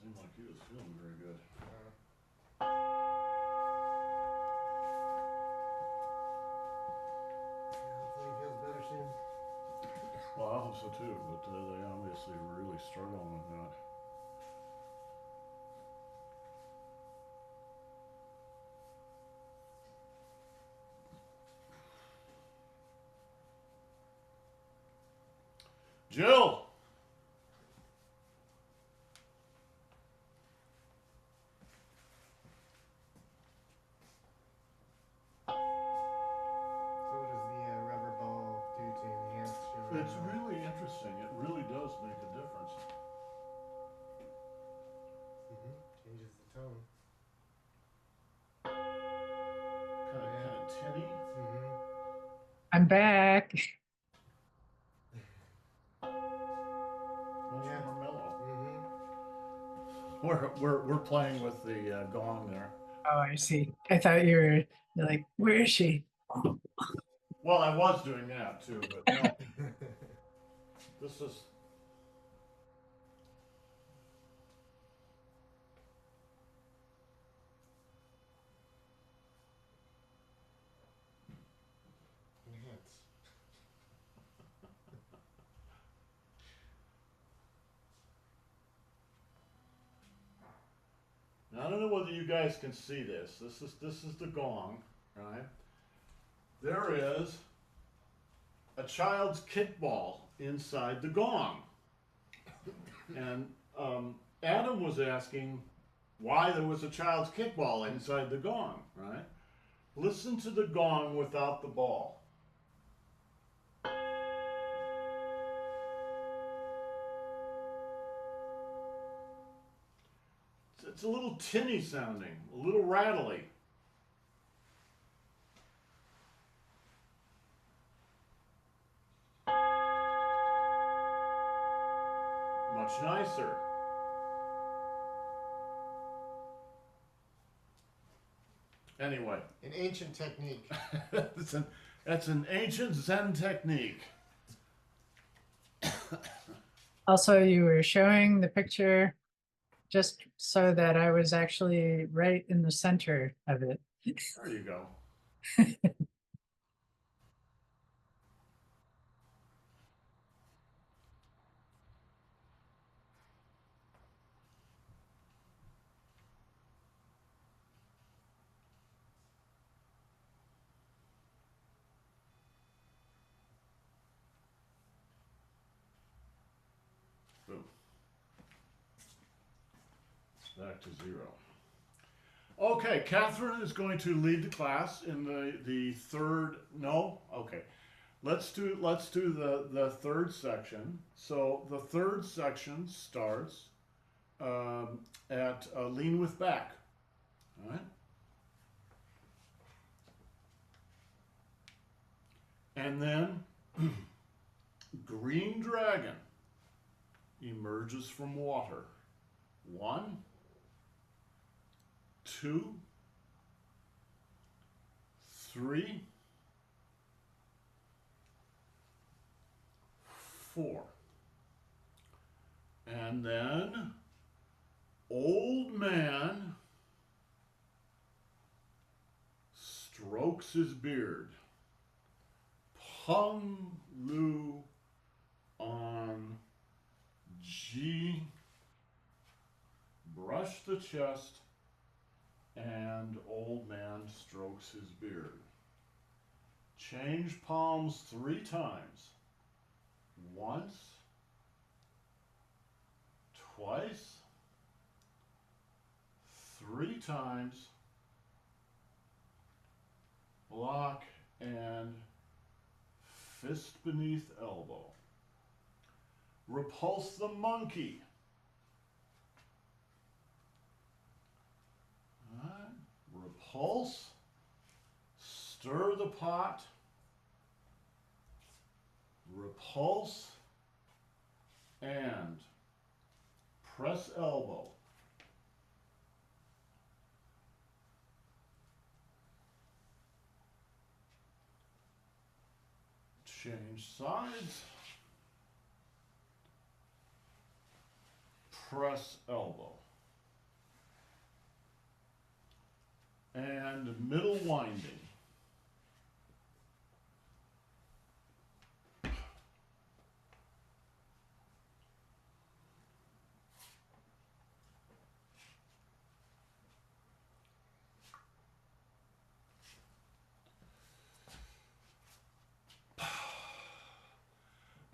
Seemed like he was feeling very good. Hopefully he feels better soon. Well, I hope so too, but they obviously were really struggling with that. Jill! So what does the rubber ball do to enhance your It's really interesting. It really does make a difference. changes the tone. Kind of tinny. I'm back. Much Yeah. more mellow. We're playing with the gong there. Oh, I see. I thought you were like, where is she? Well, I was doing that too, but no. This is. Enhance. Now, I don't know whether you guys can see this. This is the gong, right? There is a child's kickball inside the gong, and Adam was asking why there was a child's kickball inside the gong, right? Listen to the gong without the ball. It's a little tinny sounding, a little rattly. Much nicer. Anyway. An ancient technique. That's an ancient Zen technique. Also, you were showing the picture just so that I was actually right in the center of it. There you go. Boom. Back to 0. Okay, Catherine is going to lead the class in the third. No, okay. Let's do the third section. So the third section starts at lean with back. All right. And then green dragon emerges from water. 1, 2, 3, 4. And then old man strokes his beard. Peng Lu on Ji. Brush the chest, and old man strokes his beard. Change palms 3 times. Once, twice, 3 times. Block and fist beneath elbow. Repulse the monkey. Repulse, stir the pot, repulse, and press elbow. Change sides, press elbow. and middle winding.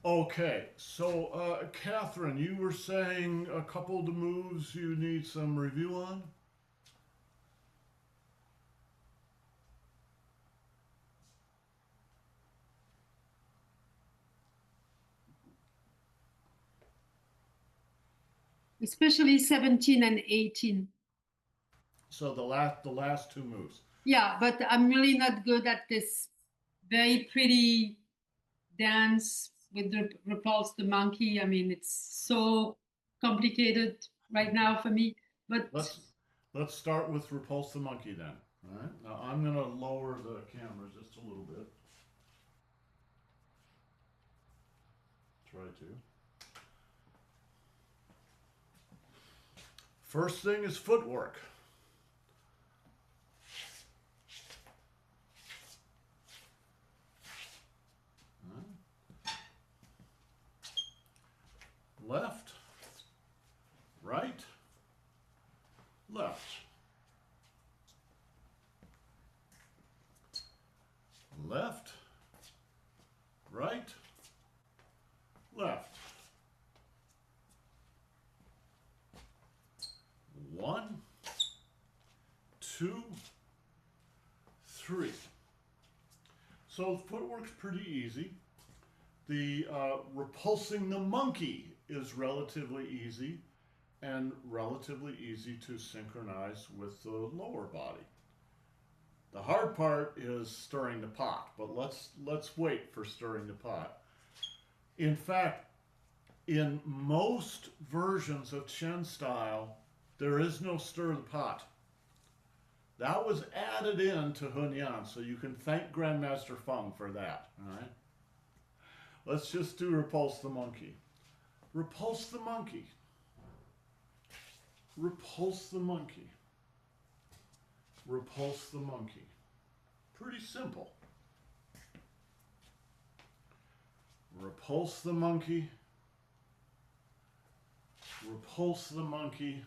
Okay, so Catherine, you were saying a couple of the moves you need some review on? Especially 17 and 18. So the last two moves. Yeah, but I'm really not good at this very pretty dance with the Repulse the Monkey. I mean, it's so complicated right now for me. But Let's start with Repulse the Monkey then. All right. Now I'm gonna lower the camera just a little bit. Try to. First thing is footwork. Left, right, left. Left, right, left. 1, 2, 3. So the footwork's pretty easy. The repulsing the monkey is relatively easy and relatively easy to synchronize with the lower body. The hard part is stirring the pot, but let's wait for stirring the pot. In fact, in most versions of Chen style, there is no stir the pot. That was added in to Hunyan, so you can thank Grandmaster Feng for that. All right. Let's just do repulse the monkey. Repulse the monkey. Repulse the monkey. Repulse the monkey. Pretty simple. Repulse the monkey. Repulse the monkey.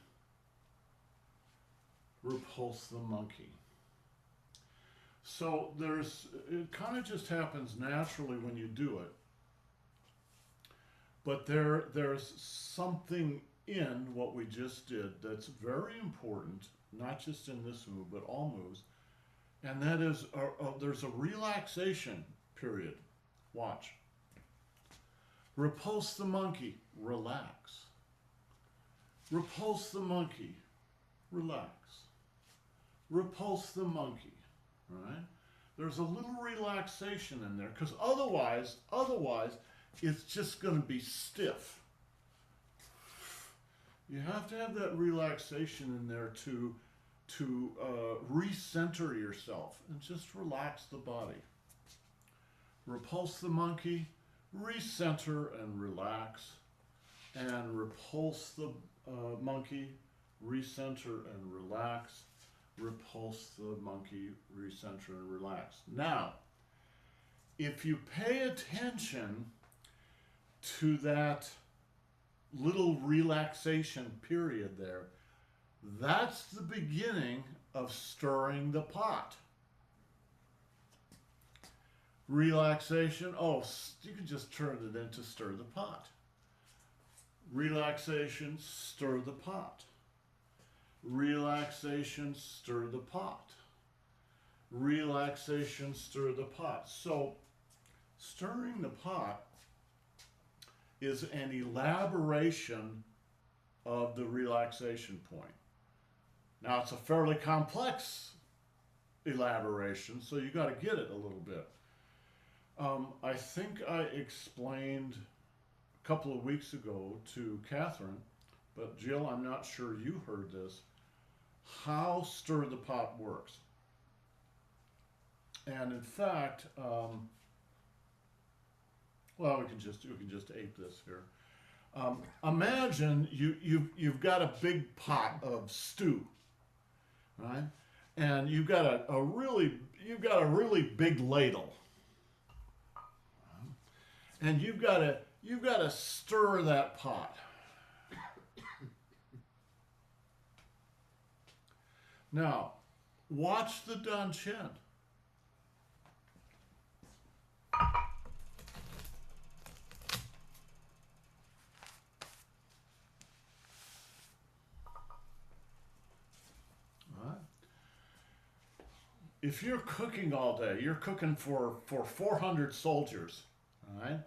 Repulse the monkey. So it kind of just happens naturally when you do it. But there's something in what we just did that's very important, not just in this move, but all moves. And that is, there's a relaxation period. Watch. Repulse the monkey, relax. Repulse the monkey, relax. Repulse the monkey, right? There's a little relaxation in there, because otherwise, it's just going to be stiff. You have to have that relaxation in there to recenter yourself and just relax the body. Repulse the monkey, recenter and relax, and repulse the monkey, recenter and relax, repulse the monkey, recenter and relax. Now, if you pay attention to that little relaxation period there, that's the beginning of stirring the pot. Relaxation, oh, you can just turn it into stir the pot. Relaxation, stir the pot. Relaxation, stir the pot. Relaxation, stir the pot. So, stirring the pot is an elaboration of the relaxation point. Now, it's a fairly complex elaboration, so you got to get it a little bit. I think I explained a couple of weeks ago to Catherine, but Jill, I'm not sure you heard this, how stir the pot works. And in fact, well, we can just ape this here. Imagine you've got a big pot of stew, right? and you've got a really big ladle, and you've got to stir that pot. Now, watch the TINGJIN. If you're cooking all day, you're cooking for 400 soldiers, all right?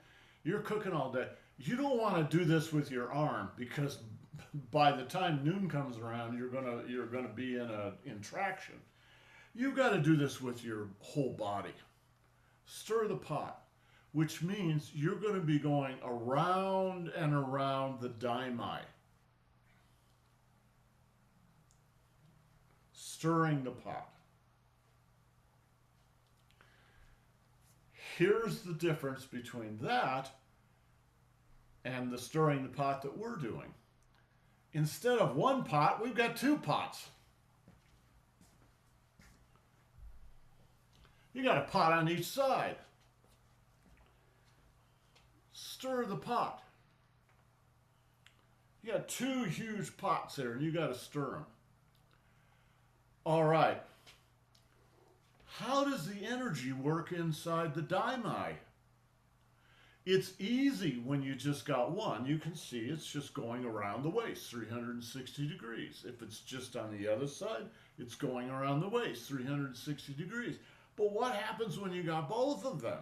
You're cooking all day. You don't want to do this with your arm, because by the time noon comes around, you're gonna be in traction. You got to do this with your whole body. Stir the pot, which means you're going to be going around and around the daimai, stirring the pot. Here's the difference between that and the stirring the pot that we're doing. Instead of one pot, we've got two pots. You got a pot on each side. Stir the pot. You got two huge pots there, and you got to stir them. All right. How does the energy work inside the daimai? It's easy when you just got one. You can see it's just going around the waist, 360 degrees. If it's just on the other side, it's going around the waist, 360 degrees. But what happens when you got both of them?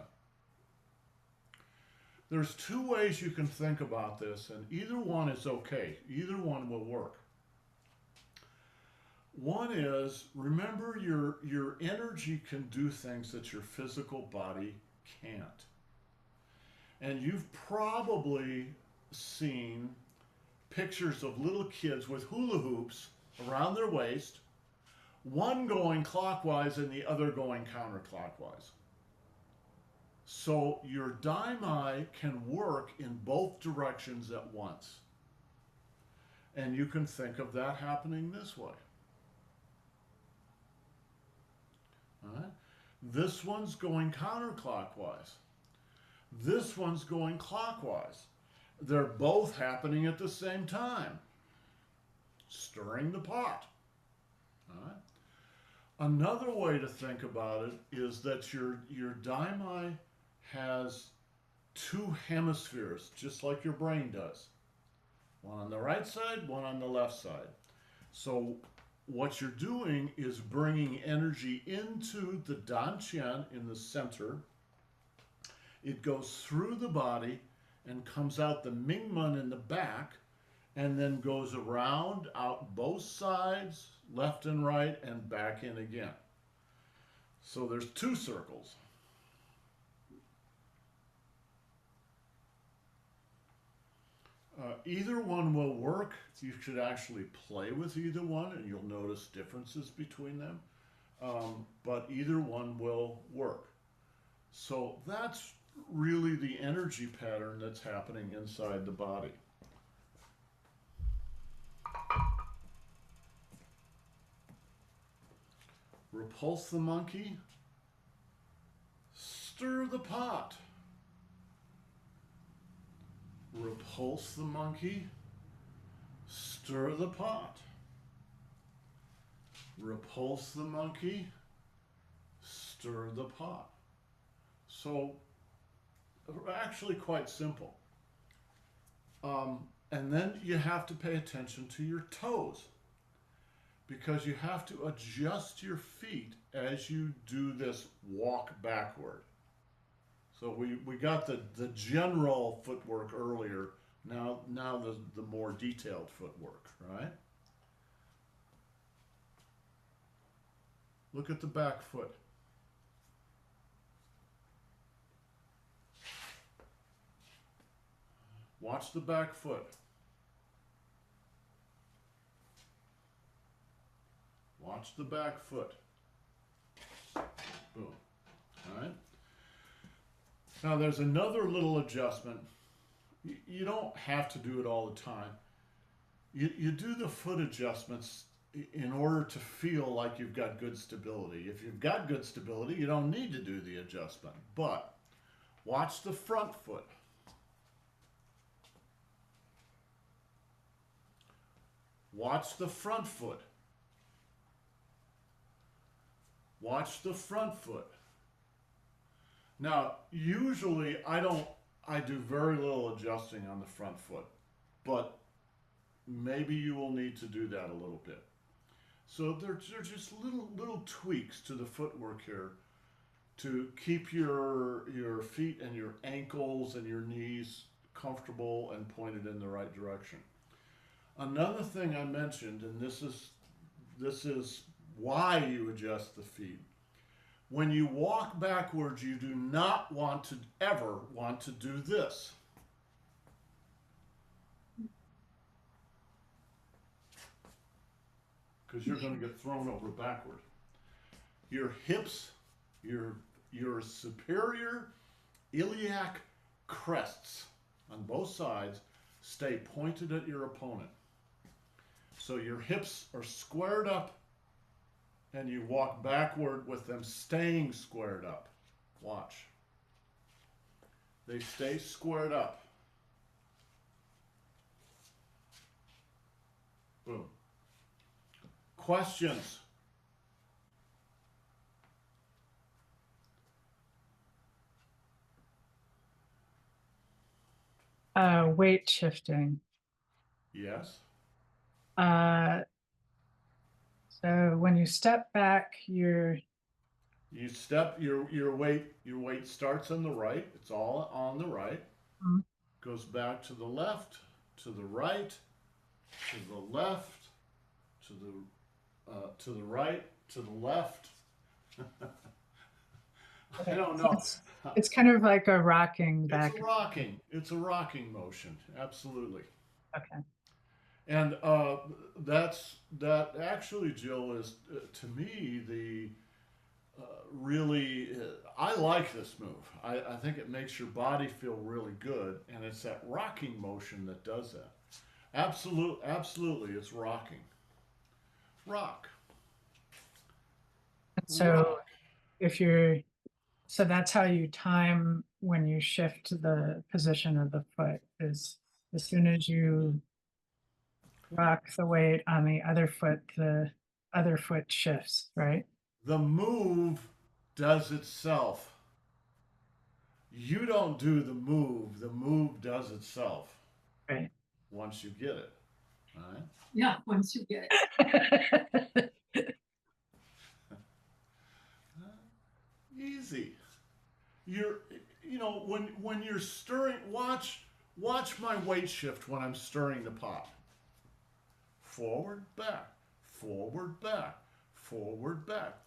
There's two ways you can think about this, and either one is okay. Either one will work. One is, remember, your energy can do things that your physical body can't. And you've probably seen pictures of little kids with hula hoops around their waist, one going clockwise and the other going counterclockwise. So your daimai can work in both directions at once. And you can think of that happening this way. All right? This one's going counterclockwise. This one's going clockwise. They're both happening at the same time. Stirring the pot. All right? Another way to think about it is that your daimai has two hemispheres, just like your brain does. One on the right side, one on the left side. So what you're doing is bringing energy into the TINGJIN in the center. It goes through the body and comes out the Mingmen in the back, and then goes around, out both sides, left and right, and back in again. So there's two circles. Either one will work. You should actually play with either one, and you'll notice differences between them. But either one will work. So that's really the energy pattern that's happening inside the body. Repulse the monkey, stir the pot. Repulse the monkey, stir the pot. Repulse the monkey, stir the pot. So, actually quite simple. And then you have to pay attention to your toes, because you have to adjust your feet as you do this walk backward. So we got the general footwork earlier, now the more detailed footwork, right? Look at the back foot. Watch the back foot. Watch the back foot. Boom. All right? Now there's another little adjustment. You don't have to do it all the time. You do the foot adjustments in order to feel like you've got good stability. If you've got good stability, you don't need to do the adjustment. But watch the front foot. Watch the front foot. Watch the front foot. Now, usually I do very little adjusting on the front foot, but maybe you will need to do that a little bit. So they're just little tweaks to the footwork here to keep your feet and your ankles and your knees comfortable and pointed in the right direction. Another thing I mentioned, and this is why you adjust the feet. When you walk backwards, you do not ever want to do this. Because you're going to get thrown over backward. Your hips, your superior iliac crests on both sides stay pointed at your opponent. So your hips are squared up and you walk backward with them staying squared up. Watch. They stay squared up. Boom. Questions? Weight shifting. Yes. So when you step back, you step your weight starts on the right. It's all on the right. Mhm. Goes back to the left, to the right, to the left, to the right, to the left. I don't know. It's kind of like a rocking back. It's a rocking motion. Absolutely. Okay. And that actually, Jill, is to me the really I like this move. I think it makes your body feel really good, and it's that rocking motion that does that. Absolutely, it's rocking. Rock. So so that's how you time when you shift the position of the foot is as soon as you rock the weight on the other foot shifts, right? The move does itself. You don't do the move does itself. Right. Once you get it. All right? Yeah, once you get it. Easy. When you're stirring, watch my weight shift when I'm stirring the pot. Forward, back, forward, back, forward, back.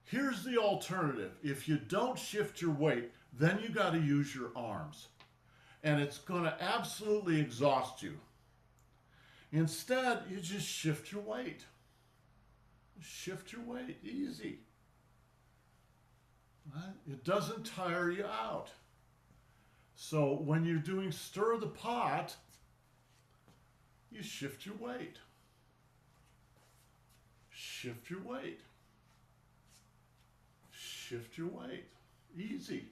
Here's the alternative. If you don't shift your weight, then you got to use your arms. And it's going to absolutely exhaust you. Instead, you just shift your weight. Shift your weight. Easy. Right? It doesn't tire you out. So when you're doing stir the pot, you shift your weight. Shift your weight. Shift your weight. Easy.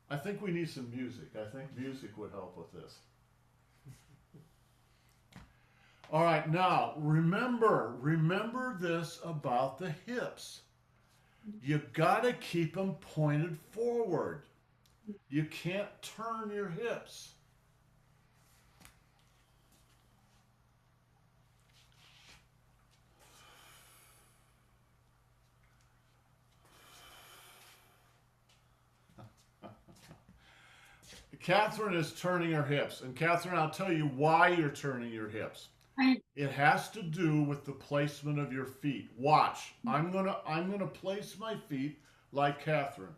I think we need some music. I think music would help with this. All right, now remember this about the hips. You gotta keep them pointed forward. You can't turn your hips. Catherine is turning her hips. And Catherine, I'll tell you why you're turning your hips. It has to do with the placement of your feet. Watch. I'm gonna place my feet like Catherine.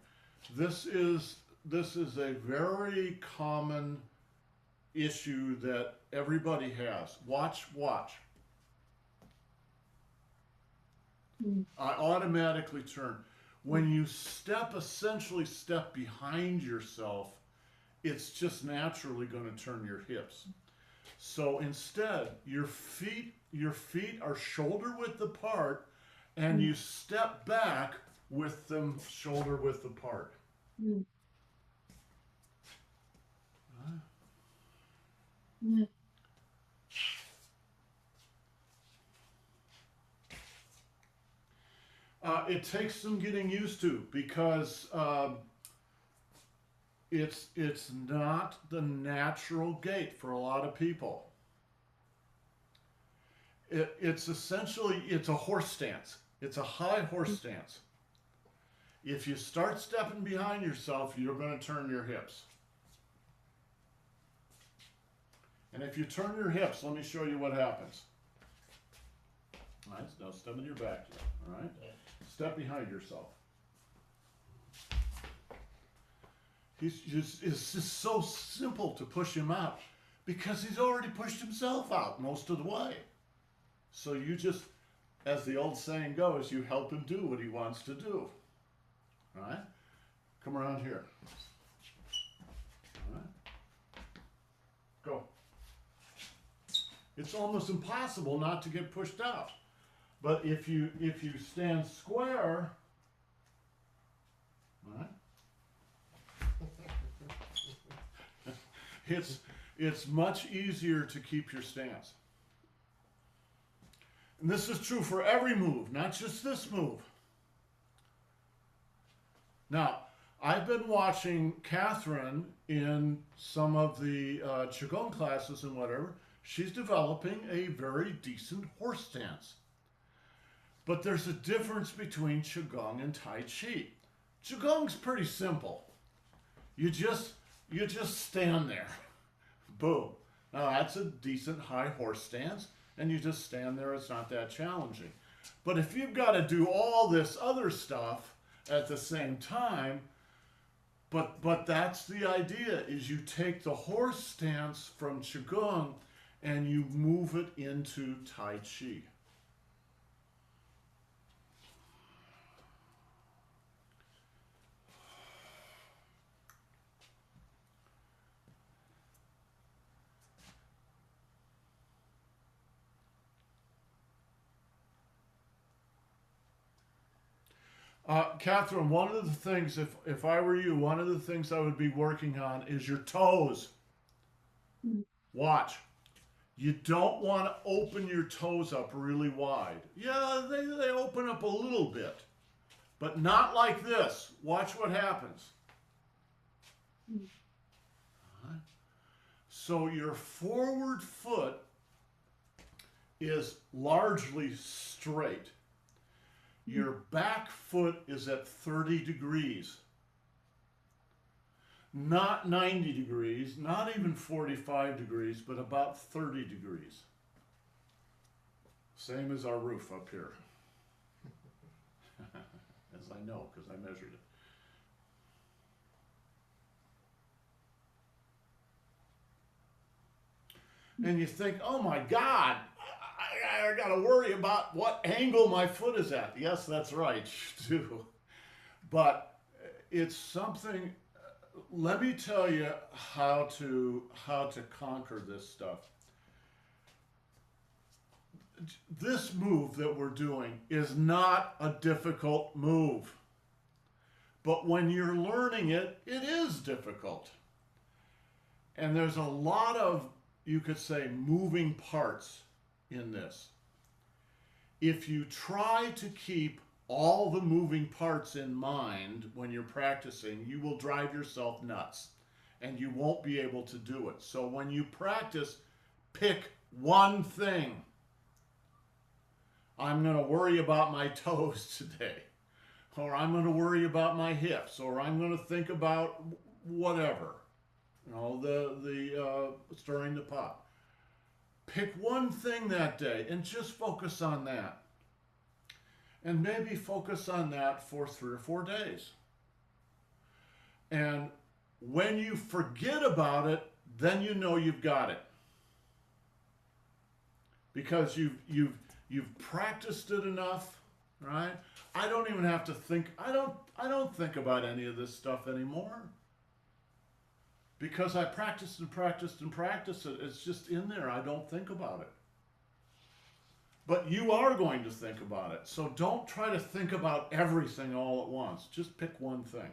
This is a very common issue that everybody has. Watch. I automatically turn. When you essentially step behind yourself it's just naturally going to turn your hips. So instead, your feet are shoulder width apart, and you step back with them shoulder width apart. Mm. Mm. It takes some getting used to, because it's not the natural gait for a lot of people. It's essentially, it's a horse stance. It's a high horse stance. If you start stepping behind yourself, you're going to turn your hips. And if you turn your hips, let me show you what happens. All right, now step in your back here. All right, step behind yourself. It's just so simple to push him out, because he's already pushed himself out most of the way. So you just, as the old saying goes, you help him do what he wants to do. All right? Come around here. All right? Go. It's almost impossible not to get pushed out. But if you stand square, all right? It's much easier to keep your stance. And this is true for every move, not just this move. Now, I've been watching Catherine in some of the Qigong classes and whatever. She's developing a very decent horse stance. But there's a difference between Qigong and Tai Chi. Qigong's pretty simple. You just stand there. Boom. Now that's a decent high horse stance, and you just stand there. It's not that challenging. But if you've got to do all this other stuff at the same time, but that's the idea, is you take the horse stance from Qigong and you move it into Tai Chi. Catherine, one of the things, if I were you, one of the things I would be working on is your toes. Watch. You don't want to open your toes up really wide. Yeah, they open up a little bit, but not like this. Watch what happens. So your forward foot is largely straight. Your back foot is at 30 degrees. Not 90 degrees, not even 45 degrees, but about 30 degrees. Same as our roof up here. As I know, because I measured it. And you think, oh my God, I got to worry about what angle my foot is at. Yes, that's right, you do. But it's something, let me tell you how to conquer this stuff. This move that we're doing is not a difficult move. But when you're learning it, it is difficult. And there's a lot of, you could say, moving parts in this. If you try to keep all the moving parts in mind when you're practicing, you will drive yourself nuts and you won't be able to do it. So when you practice, pick one thing. I'm going to worry about my toes today, or I'm going to worry about my hips, or I'm going to think about whatever, you know, the stirring the pot. Pick one thing that day and just focus on that. And maybe focus on that for 3 or 4 days. And when you forget about it, then you know you've got it. Because you've practiced it enough, right? I don't even have to think, I don't think about any of this stuff anymore. because I practiced and practiced and practiced it. It's just in there. I don't think about it. But you are going to think about it. So don't try to think about everything all at once. Just pick one thing.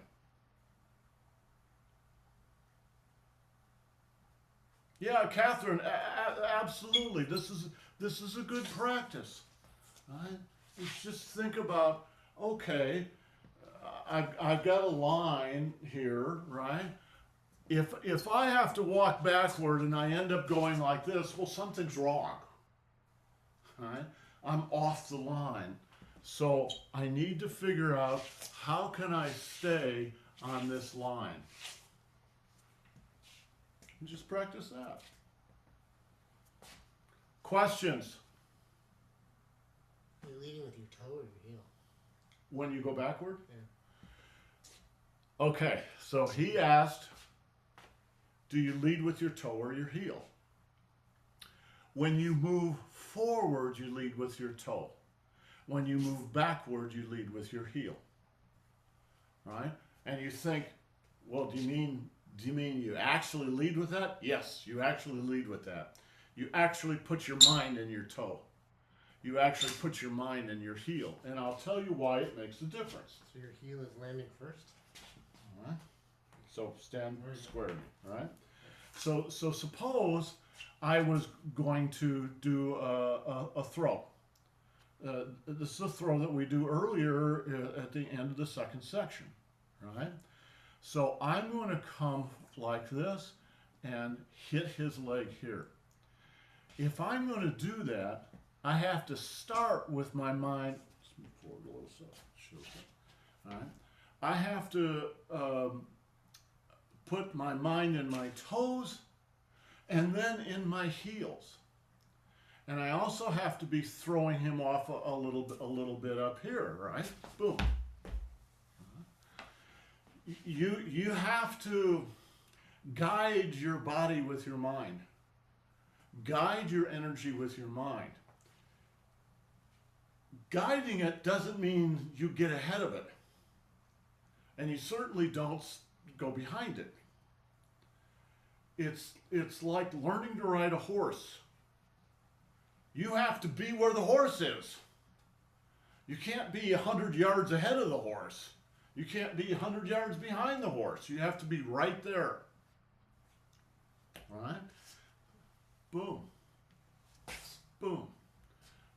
Yeah, Catherine, absolutely. This is a good practice. Right? It's just think about, okay, I've got a line here, right? If I have to walk backward and I end up going like this, well, something's wrong. Right? I'm off the line. So I need to figure out, how can I stay on this line? And just practice that. Questions? Are you leading with your toe or your heel? When you go backward? Yeah. Okay, so he asked, do you lead with your toe or your heel? When you move forward, you lead with your toe. When you move backward, you lead with your heel. Right? And you think, well, do you mean you actually lead with that? Yes, you actually lead with that. You actually put your mind in your toe. You actually put your mind in your heel. And I'll tell you why it makes a difference. So your heel is landing first? All right? So stand squarely, right? So suppose I was going to do a throw. This is a throw that we do earlier at the end of the second section, right? So I'm going to come like this and hit his leg here. If I'm going to do that, I have to start with my mind. Let's move forward a little so it shows that. All right. I have to put my mind in my toes and then in my heels. And I also have to be throwing him off a little bit up here, right? Boom. You have to guide your body with your mind. Guide your energy with your mind. Guiding it doesn't mean you get ahead of it. And you certainly don't go behind it. It's like learning to ride a horse. You have to be where the horse is. You can't be 100 yards ahead of the horse. You can't be 100 yards behind the horse. You have to be right there. All right? Boom. Boom.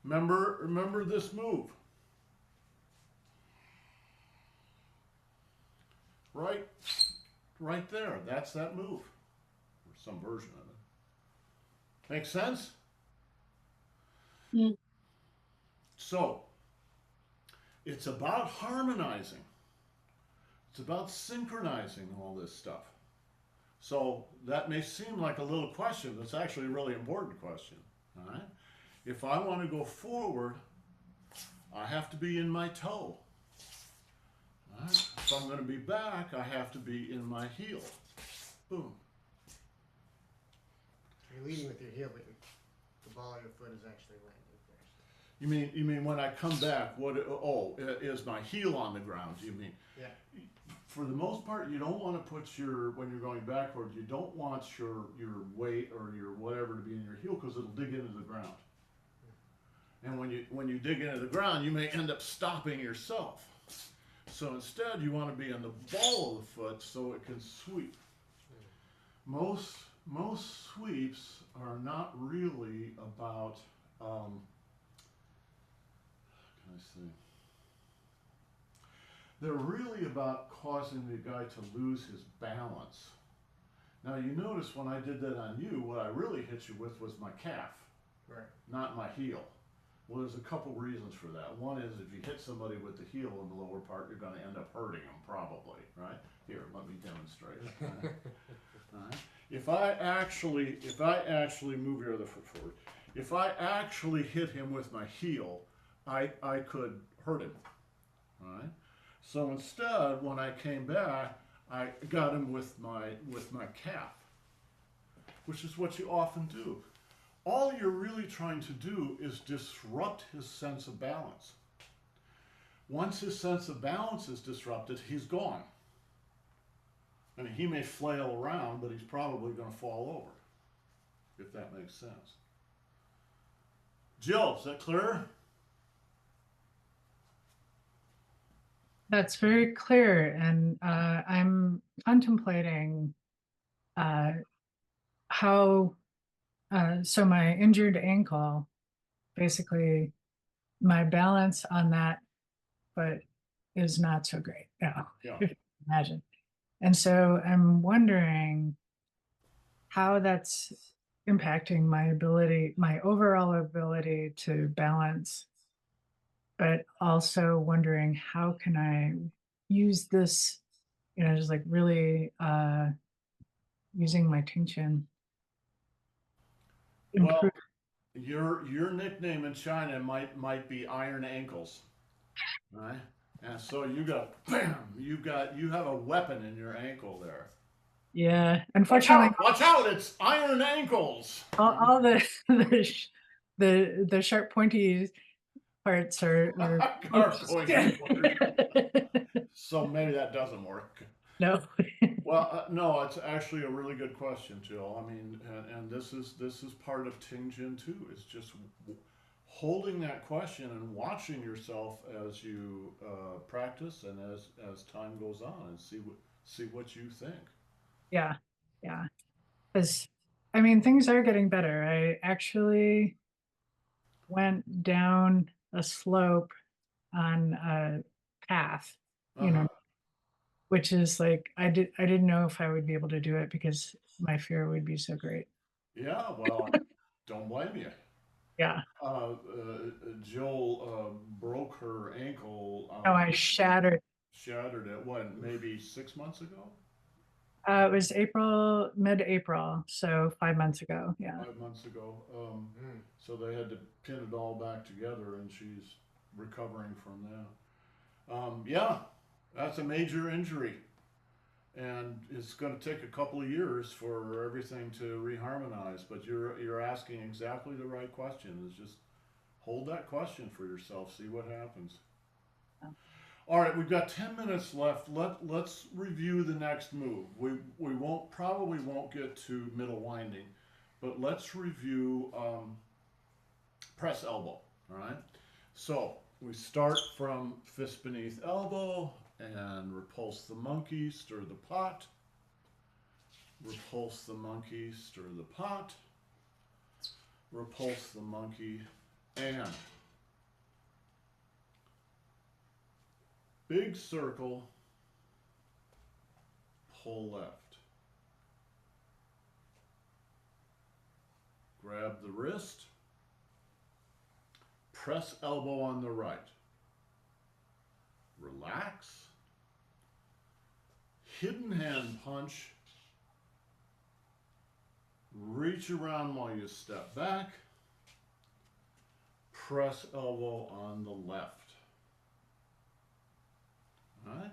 Remember this move. Right there. That's that move. Or some version of it. Make sense? Mm. So, it's about harmonizing. It's about synchronizing all this stuff. So that may seem like a little question. That's actually a really important question. All right? If I want to go forward, I have to be in my toe. All right? If I'm going to be back, I have to be in my heel. Boom. You're leading with your heel, but the ball of your foot is actually landing first. You mean when I come back, is my heel on the ground, you mean? Yeah. For the most part, you don't want to put when you're going backward, you don't want your weight or your whatever to be in your heel because it'll dig into the ground. And when you dig into the ground, you may end up stopping yourself. So instead, you want to be on the ball of the foot so it can sweep. Most sweeps are not really about, how can I say? They're really about causing the guy to lose his balance. Now you notice when I did that on you, what I really hit you with was my calf, Right. not my heel. Well, there's a couple reasons for that. One is if you hit somebody with the heel in the lower part, you're going to end up hurting them probably, right? Here, let me demonstrate. Right? All right. If I actually move your other foot forward, if I actually hit him with my heel, I could hurt him. All right. So instead, when I came back, I got him with my calf, which is what you often do. All you're really trying to do is disrupt his sense of balance. Once his sense of balance is disrupted, he's gone. I mean, he may flail around, but he's probably going to fall over, if that makes sense. Jill, is that clear? That's very clear, and I'm contemplating how. So my injured ankle, basically, my balance on that foot is not so great. Yeah, Yeah. imagine. And so I'm wondering how that's impacting my ability, my overall ability to balance, but also wondering how can I use this, just like really using my TINGJIN. Well, your nickname in China might be Iron Ankles, right? And so you have a weapon in your ankle there. Yeah, Watch unfortunately, out! Watch out! It's Iron Ankles. all the the sharp pointy parts are Are going inward. So maybe that doesn't work. no. Well, no, it's actually a really good question, Jill. I mean, and this is part of Tingjin too. Is just holding that question and watching yourself as you practice and as time goes on, and see what you think. Yeah, yeah. Because I mean, things are getting better. I actually went down a slope on a path, Uh huh. which is like I didn't know if I would be able to do it because my fear would be so great. Yeah. Well, don't blame you. Yeah. Jill broke her ankle. No, I shattered. Shattered it. What? Maybe 6 months ago. It was mid-April, so 5 months ago. Yeah. 5 months ago. Mm. So they had to pin it all back together, and she's recovering from that. Yeah, that's a major injury, and it's going to take a couple of years for everything to reharmonize. But you're asking exactly the right question. Is just hold that question for yourself. See what happens. All right, we've got 10 minutes left. Let's review the next move. We probably won't get to middle winding, but let's review press elbow. All right. So we start from fist beneath elbow and repulse the monkey, stir the pot. Repulse the monkey, stir the pot. Repulse the monkey, and big circle, pull left. Grab the wrist, press elbow on the right. Relax. Hidden hand punch. Reach around while you step back. Press elbow on the left. All right?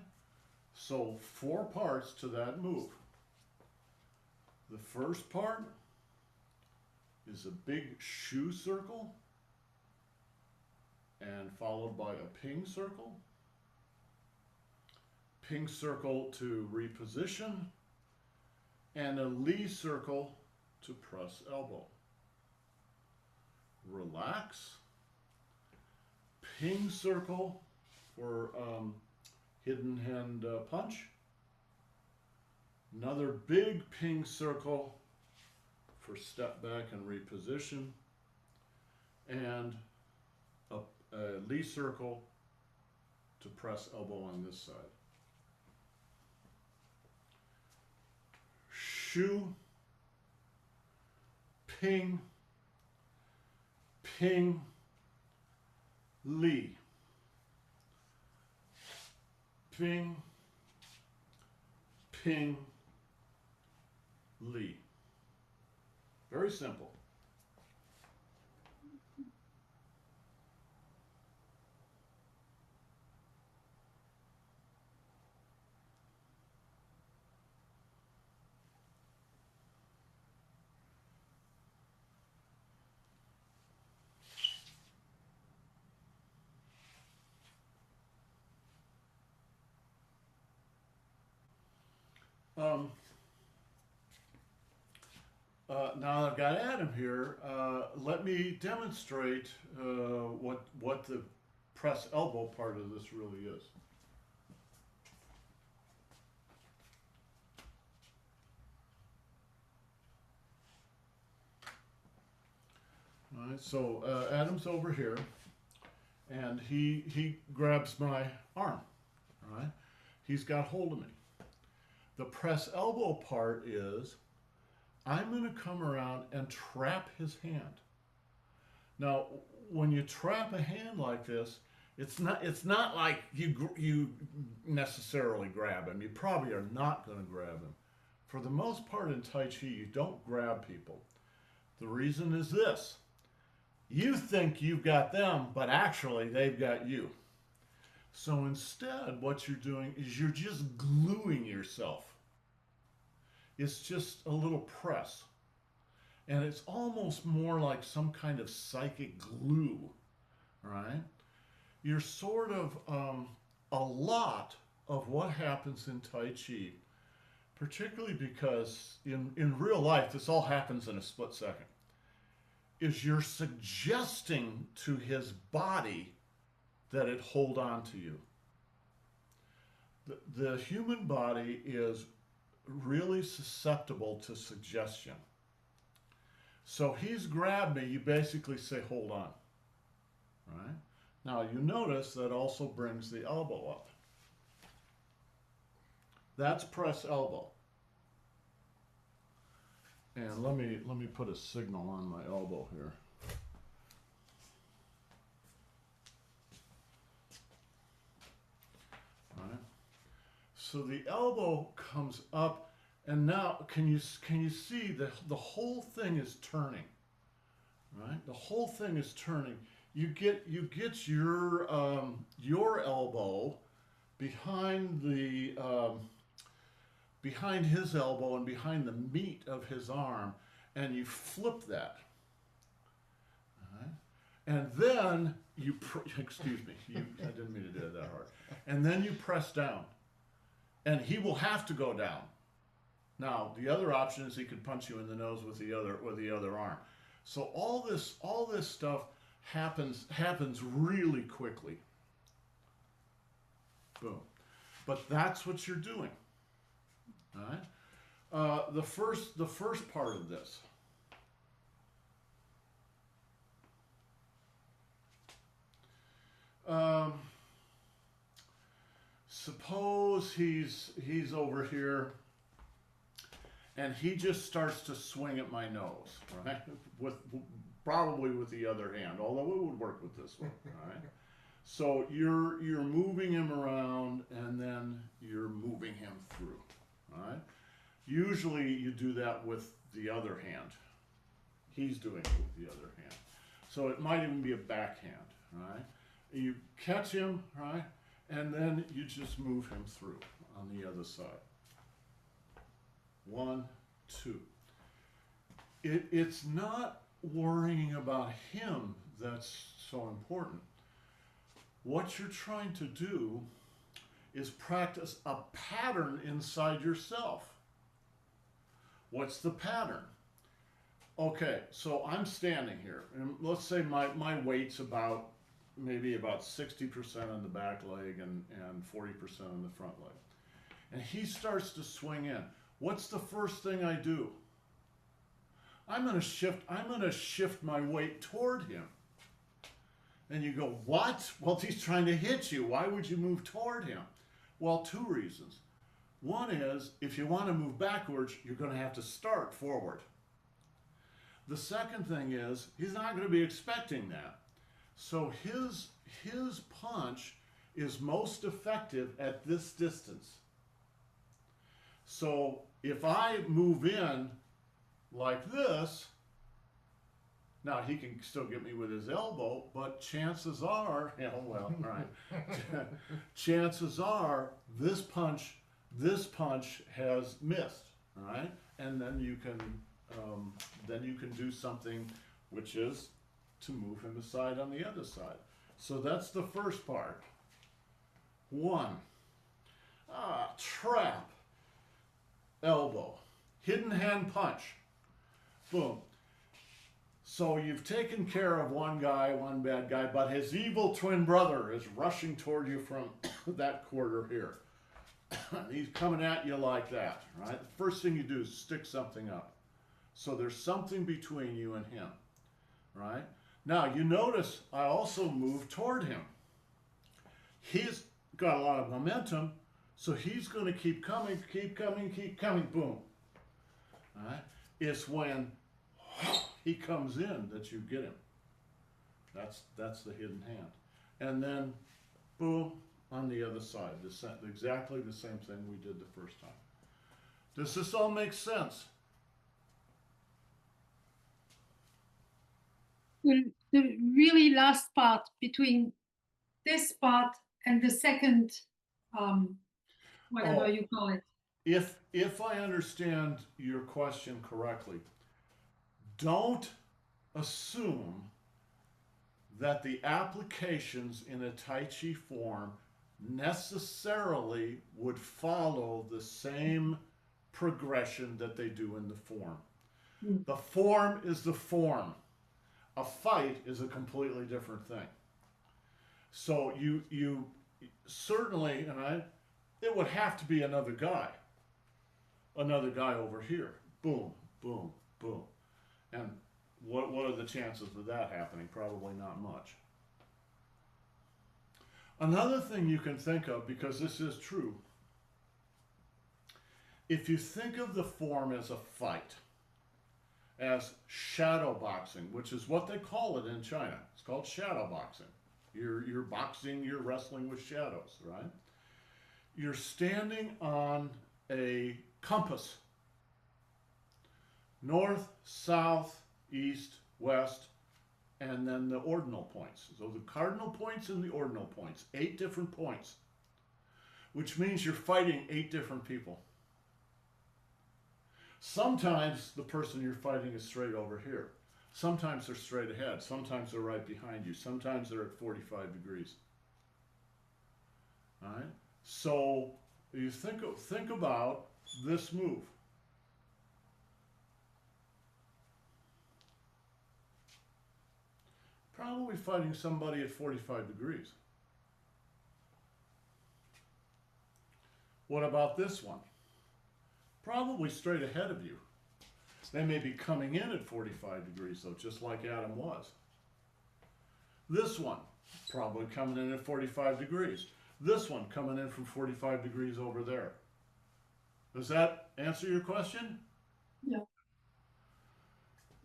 So 4 parts to that move. The first part is a big shoe circle and followed by a ping circle. Ping circle to reposition and a Lee circle to press elbow. Relax. Ping circle for hidden hand punch. Another big ping circle for step back and reposition. And a Lee circle to press elbow on this side. Shoe, ping, ping, Lee. Ping, ping, Lee. Very simple. Now I've got Adam here. Let me demonstrate what the press elbow part of this really is. All right, so Adam's over here, and he grabs my arm. All right, he's got hold of me. The press elbow part is I'm going to come around and trap his hand. Now, when you trap a hand like this, it's not like you necessarily grab him. You probably are not going to grab him. For the most part in Tai Chi, you don't grab people. The reason is this. You think you've got them, but actually they've got you. So instead, what you're doing is you're just gluing yourself. It's just a little press. And it's almost more like some kind of psychic glue, right? You're sort of, a lot of what happens in Tai Chi, particularly because in real life, this all happens in a split second, is you're suggesting to his body that it hold on to you. The human body is really susceptible to suggestion. So he's grabbed me, you basically say, hold on, right? Now you notice that also brings the elbow up. That's press elbow. And let me put a signal on my elbow here. All right. So the elbow comes up, and now can you see the whole thing is turning, right? The whole thing is turning. You get your elbow behind the behind his elbow and behind the meat of his arm, and you flip that. All right? And then you excuse me, I didn't mean to do it that hard. And then you press down, and he will have to go down. Now the other option is he could punch you in the nose with the other arm. So all this stuff happens really quickly. Boom. But that's what you're doing. All right. The first part of this. Suppose he's over here, and he just starts to swing at my nose, right? Probably with the other hand, although it would work with this one, all right? So you're moving him around, and then you're moving him through, all right? Usually you do that with the other hand. He's doing it with the other hand. So it might even be a backhand, right? You catch him, right? And then you just move him through on the other side. 1, 2. It's not worrying about him that's so important. What you're trying to do is practice a pattern inside yourself. What's the pattern? Okay, so I'm standing here, and let's say my weight's maybe about 60% on the back leg and 40% on the front leg. And he starts to swing in. What's the first thing I do? I'm going to shift my weight toward him. And you go, what? Well, he's trying to hit you. Why would you move toward him? Well, 2 reasons. One is, if you want to move backwards, you're going to have to start forward. The second thing is, he's not going to be expecting that. So his punch is most effective at this distance. So if I move in like this, now he can still get me with his elbow, but chances are, right? Chances are this punch has missed, right? And then you can do something, which is to move him aside on the other side. So that's the first part. 1. Trap. elbow, hidden hand punch, boom. So you've taken care of one guy, one bad guy, but his evil twin brother is rushing toward you from that quarter here. He's coming at you like that, right? The first thing you do is stick something up. So there's something between you and him, right? Now you notice I also move toward him. He's got a lot of momentum, so he's going to keep coming, boom. All right? It's when he comes in that you get him. That's the hidden hand. And then, boom, on the other side. Exactly the same thing we did the first time. Does this all make sense? The really last part between this part and the second, whatever you call it. If I understand your question correctly, don't assume that the applications in a Tai Chi form necessarily would follow the same progression that they do in the form. Mm. The form is the form. A fight is a completely different thing. So you certainly, it would have to be another guy over here. Boom, boom, boom. And what are the chances of that happening? Probably not much. Another thing you can think of, because this is true, if you think of the form as a fight, as shadow boxing, which is what they call it in China. It's called shadow boxing. You're boxing, you're wrestling with shadows, right? You're standing on a compass. North, south, east, west, and then the ordinal points. So the cardinal points and the ordinal points. 8 different points. Which means you're fighting 8 different people. Sometimes the person you're fighting is straight over here. Sometimes they're straight ahead. Sometimes they're right behind you. Sometimes they're at 45 degrees. All right? So you think about this move. Probably fighting somebody at 45 degrees. What about this one? Probably straight ahead of you. They may be coming in at 45 degrees though, just like Adam was. This one, probably coming in at 45 degrees. This one coming in from 45 degrees over there. Does that answer your question? Yeah.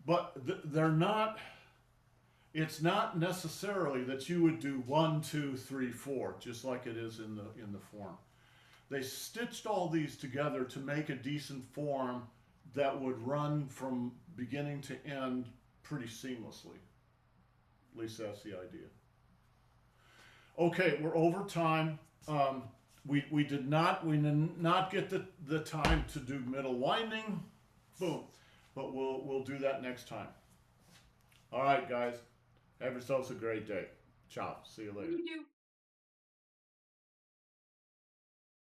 But they're not, it's not necessarily that you would do 1, 2, 3, 4, just like it is in the form. They stitched all these together to make a decent form that would run from beginning to end pretty seamlessly. At least that's the idea. Okay, we're over time. We did not get the time to do middle winding. Boom. But we'll do that next time. All right, guys. Have yourselves a great day. Ciao. See you later. You do.